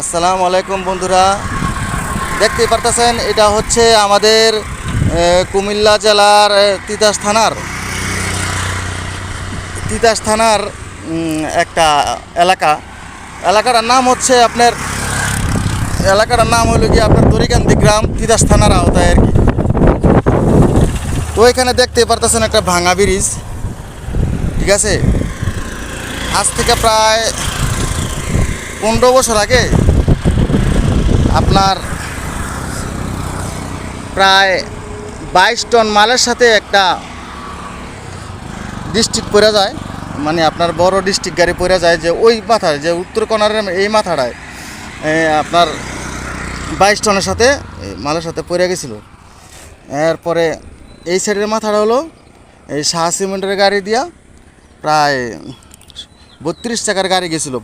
আসসালামু আলাইকুম বন্ধুরা, দেখতেই পারতেছেন এটা হচ্ছে আমাদের কুমিল্লা জেলার তিতাস থানার একটা এলাকাটার নাম হচ্ছে এলাকাটার নাম হলো কি আপনার দড়িকান্দি গ্রাম, তিতাস থানার আওতায় আর কি। তো এখানে দেখতেই পারতেছেন একটা ভাঙা ব্রিজ, ঠিক আছে। আজ থেকে প্রায় 15 বছর আগে আপনার প্রায় 22 টন মালের সাথে একটা ডিস্ট্রিক্ট পড়ে যায়, মানে আপনার বড় ডিস্ট্রিক্ট গাড়ি পড়ে যায়, যে ওই মাথায় যে উত্তর কর্নারের এই মাথাটায় আপনার 22 টনের সাথে মালের সাথে পড়ে গেছিলো। এরপরে এই সাইডের মাথাটা হলো এই শাহ সিমেন্টের গাড়ি দিয়া প্রায় 32 চাকার গাড়ি গেছিলো